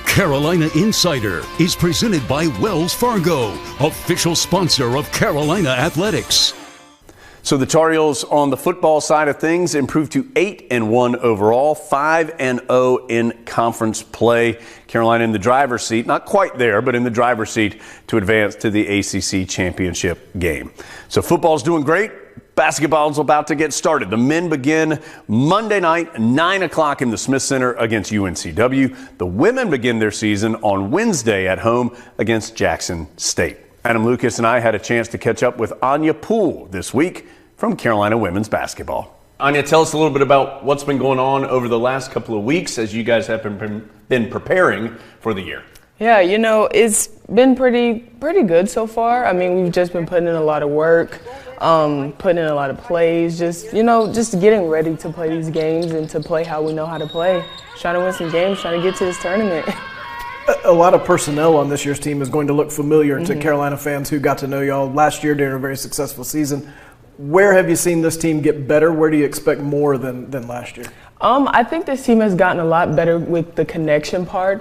Carolina Insider is presented by Wells Fargo, official sponsor of Carolina Athletics. So the Tar Heels on the football side of things improved to 8-1 overall, 5-0 in conference play. Carolina in the driver's seat, not quite there, but in the driver's seat to advance to the ACC championship game. So football's doing great. Basketball's about to get started. The men begin Monday night, 9 o'clock in the Smith Center against UNCW. The women begin their season on Wednesday at home against Jackson State. Adam Lucas and I had a chance to catch up with Anya Poole this week from Carolina women's basketball. Anya, tell us a little bit about what's been going on over the last couple of weeks as you guys have been preparing for the year. Yeah, it's been pretty good so far. I mean, we've just been putting in a lot of work, putting in a lot of plays, just getting ready to play these games and to play how we know how to play. Trying to win some games, trying to get to this tournament. A lot of personnel on this year's team is going to look familiar to Carolina fans who got to know y'all last year during a very successful season. Where have you seen this team get better? Where do you expect more than last year? I think this team has gotten a lot better with the connection part.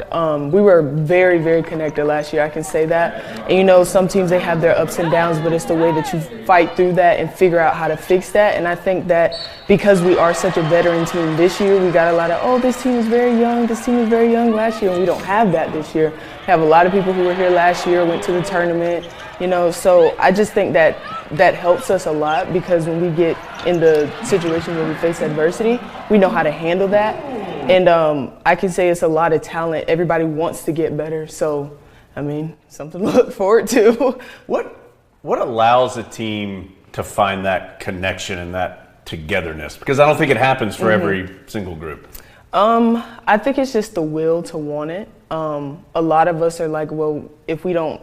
We were very, very connected last year, I can say that. And some teams, they have their ups and downs, but it's the way that you fight through that and figure out how to fix that. And I think that because we are such a veteran team this year, we got a lot of, this team is very young, this team is very young last year, and we don't have that this year. We have a lot of people who were here last year, went to the tournament, so I just think that helps us a lot because when we get in the situation where we face adversity, we know how to handle that. And I can say it's a lot of talent. Everybody wants to get better. So, something to look forward to. What allows a team to find that connection and that togetherness? Because I don't think it happens for every single group. I think it's just the will to want it. A lot of us are like, well, if we don't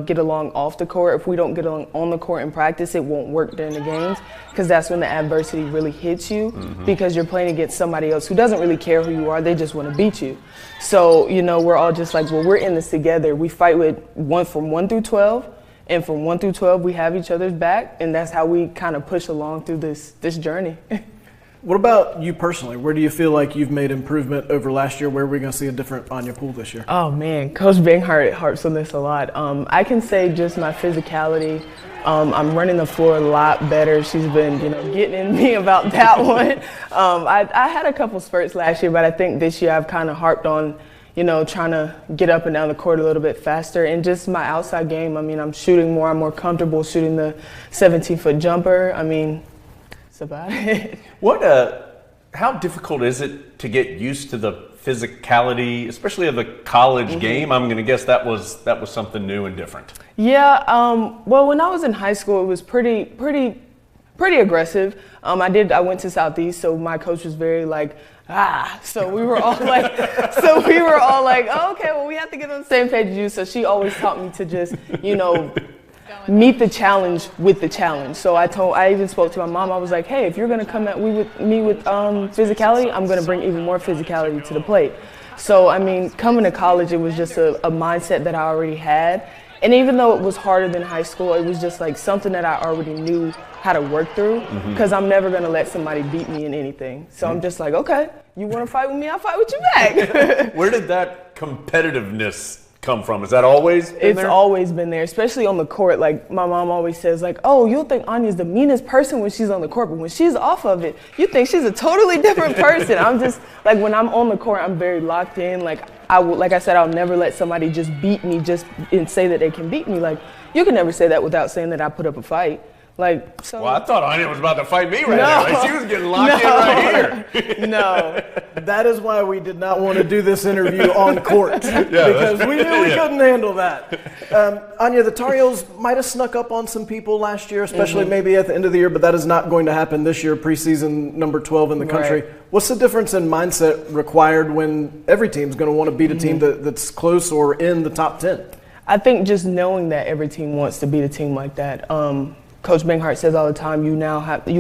get along off the court, if we don't get along on the court in practice, it won't work during the games because that's when the adversity really hits you because you're playing against somebody else who doesn't really care who you are, they just want to beat you. So, we're all just like, well, we're in this together. We fight from 1 through 12, and from 1 through 12, we have each other's back, and that's how we kind of push along through this journey. What about you personally? Where do you feel like you've made improvement over last year? Where are we going to see a different Anya Poole this year? Oh, man. Coach Banghart harps on this a lot. I can say just my physicality. I'm running the floor a lot better. She's been, getting in me about that one. I had a couple spurts last year, but I think this year I've kind of harped on, trying to get up and down the court a little bit faster. And just my outside game, I'm shooting more. I'm more comfortable shooting the 17-foot jumper. That's about it. How difficult is it to get used to the physicality, especially of the college game? I'm going to guess that was something new and different. Yeah. Well, when I was in high school, it was pretty aggressive. I went to Southeast, so my coach was very like, So we were all like, oh, okay, well, we have to get on the same page as you. So she always taught me to just, meet the challenge with the challenge. So I even spoke to my mom. I was like, hey, if you're going to come at me with physicality, I'm going to bring even more physicality to the plate. So, coming to college, it was just a mindset that I already had. And even though it was harder than high school, it was just like something that I already knew how to work through because I'm never going to let somebody beat me in anything. So I'm just like, okay, you want to fight with me, I'll fight with you back. Where did that competitiveness come from? Is that always been It's there? always been there, especially on the court. Like my mom always says, like, oh, you'll think Anya's the meanest person when she's on the court, but when she's off of it, you think she's a totally different person. I'm just like, when I'm on the court, I'm very locked in. Like I said, I'll never let somebody just beat me and say that they can beat me. Like you can never say that without saying that I put up a fight. Well, I thought Anya was about to fight me right now. Like, she was getting locked in right here. No. That is why we did not want to do this interview on court because we knew we couldn't handle that. Anya, the Tar Heels might have snuck up on some people last year, especially maybe at the end of the year, but that is not going to happen this year, preseason number 12 in the country. Right. What's the difference in mindset required when every team's going to want to beat a team that's close or in the top 10? I think just knowing that every team wants to beat a team like that. Coach Banghart says all the time, you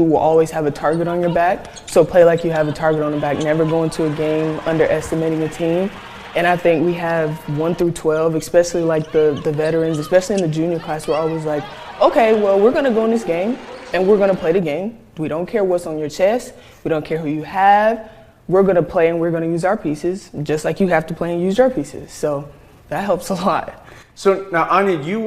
will always have a target on your back. So play like you have a target on the back. Never go into a game underestimating a team. And I think we have 1 through 12, especially like the veterans, especially in the junior class, we're always like, okay, well, we're going to go in this game and we're going to play the game. We don't care what's on your chest. We don't care who you have. we're going to play and we're going to use our pieces, just like you have to play and use your pieces. So that helps a lot. So now, Anya, you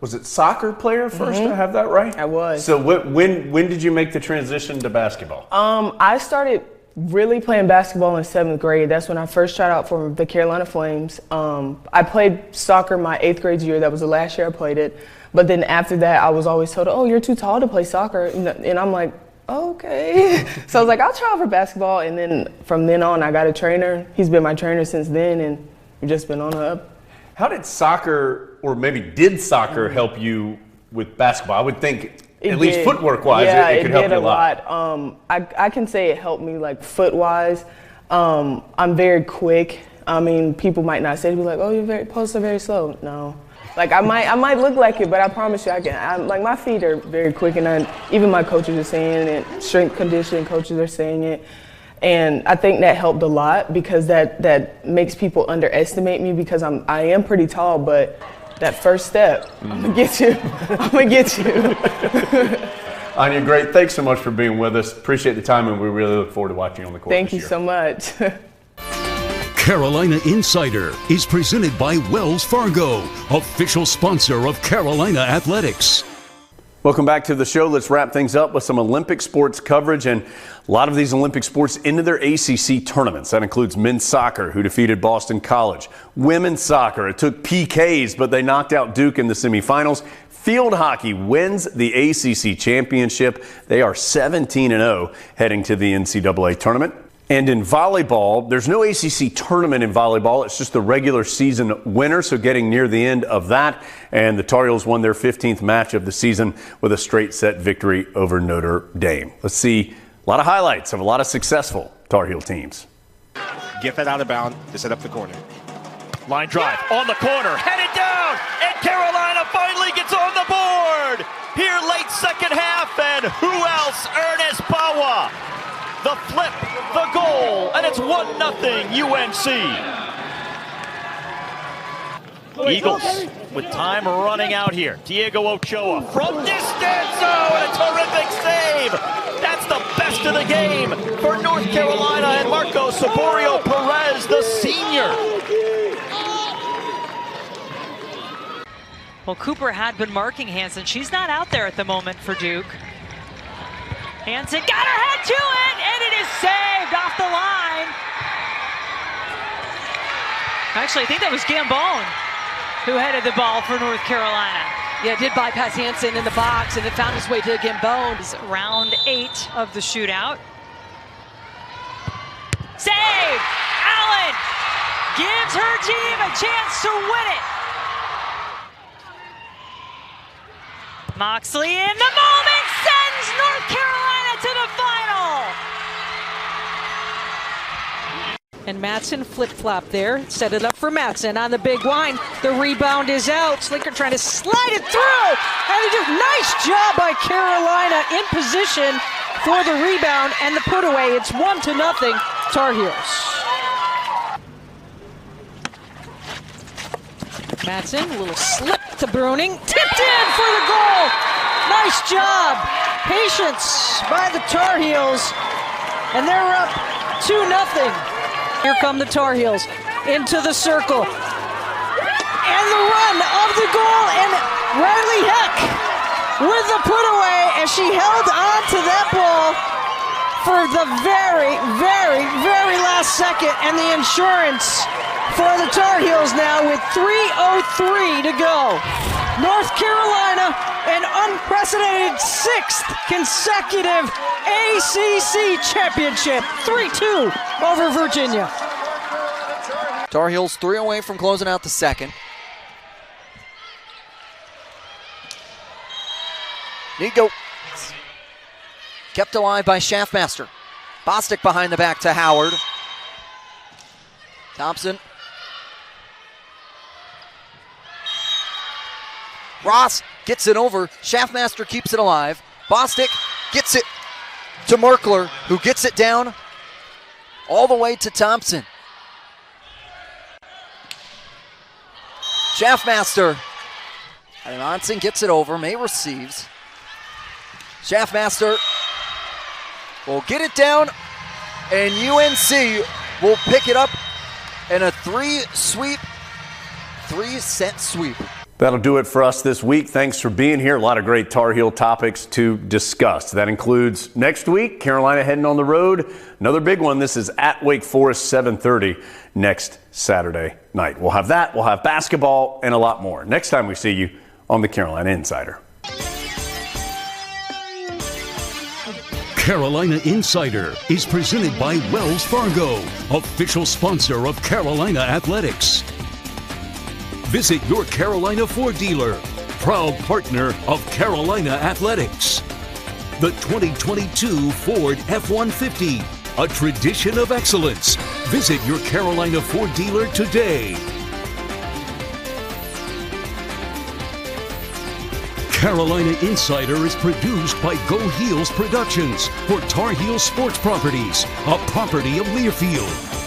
was it soccer player first? I have that right? I was. So when did you make the transition to basketball? I started really playing basketball in 7th grade. That's when I first tried out for the Carolina Flames. I played soccer my 8th grade year. That was the last year I played it. But then after that, I was always told, oh, you're too tall to play soccer. And I'm like, okay. So I was like, I'll try out for basketball. And then from then on, I got a trainer. He's been my trainer since then, and we've just been on the up. How did soccer, or maybe did soccer, help you with basketball? I would think, at least footwork-wise, it could help you a lot. I can say it helped me, like, foot-wise. I'm very quick. I mean, people might not say, be like, oh, your posts are very slow. No. Like, I might look like it, but I promise you I can. Like, my feet are very quick, and even my coaches are saying it. Strength conditioning coaches are saying it. And I think that helped a lot because that makes people underestimate me because I am pretty tall, but that first step, I'm gonna get you. I'm gonna get you. Anya, great. Thanks so much for being with us. Appreciate the time, and we really look forward to watching you on the court Thank this you year. so much. Carolina Insider is presented by Wells Fargo, official sponsor of Carolina Athletics. Welcome back to the show. Let's wrap things up with some Olympic sports coverage, and a lot of these Olympic sports into their ACC tournaments. That includes men's soccer, who defeated Boston College. Women's soccer, it took PKs, but they knocked out Duke in the semifinals. Field hockey wins the ACC championship. They are 17-0 heading to the NCAA tournament. And in volleyball, there's no ACC tournament in volleyball. It's just the regular season winner, so getting near the end of that. And the Tar Heels won their 15th match of the season with a straight set victory over Notre Dame. Let's see a lot of highlights of a lot of successful Tar Heel teams. Giffen out of bounds to set up the corner. Line drive on the corner, headed down, and Carolina finally gets on the board. Here late second half, and who else? Ernest Bawa. The flip, the goal, and it's 1-0 UNC. Eagles with time running out here. Diego Ochoa from distance, oh, and a terrific save. That's the best of the game for North Carolina and Marco Saborio Perez, the senior. Well, Cooper had been marking Hansen. She's not out there at the moment for Duke. Hansen got her head to it, and it is saved off the line. Actually, I think that was Gambone who headed the ball for North Carolina. Yeah, it did bypass Hansen in the box, and it found its way to Gambone. It's round 8 of the shootout. Save! Allen gives her team a chance to win it. Moxley in the moment sends North Carolina to the final. And Madsen flip-flop there, set it up for Madsen on the big line. The rebound is out. Slinker trying to slide it through. And they do nice job by Carolina in position for the rebound and the put away. It's 1-0 Tar Heels. Madsen, a little slip to Bruning. Tipped in for the goal. Nice job. Patience by the Tar Heels. And they're up 2-0. Here come the Tar Heels into the circle. And the run of the goal, and Riley Heck with the put away as she held on to that ball for the very, very, very last second. And the insurance for the Tar Heels now with 3:03 to go. North Carolina, an unprecedented 6th consecutive ACC championship, 3-2 over Virginia. Tar Heels 3 away from closing out the second. Nico kept alive by Schaffmaster. Bostic behind the back to Howard. Thompson. Ross gets it over. Schaffmaster keeps it alive. Bostic gets it to Merkler, who gets it down all the way to Thompson. Schaffmaster. Monson gets it over. May receives. Schaffmaster will get it down and UNC will pick it up in a 3-set sweep. That'll do it for us this week. Thanks for being here. A lot of great Tar Heel topics to discuss. That includes next week, Carolina heading on the road. Another big one. This is at Wake Forest, 7:30 next Saturday night. We'll have that. We'll have basketball and a lot more next time we see you on the Carolina Insider. Carolina Insider is presented by Wells Fargo, official sponsor of Carolina Athletics. Visit your Carolina Ford dealer, proud partner of Carolina Athletics. The 2022 Ford F-150, a tradition of excellence. Visit your Carolina Ford dealer today. Carolina Insider is produced by Go Heels Productions for Tar Heel Sports Properties, a property of Learfield.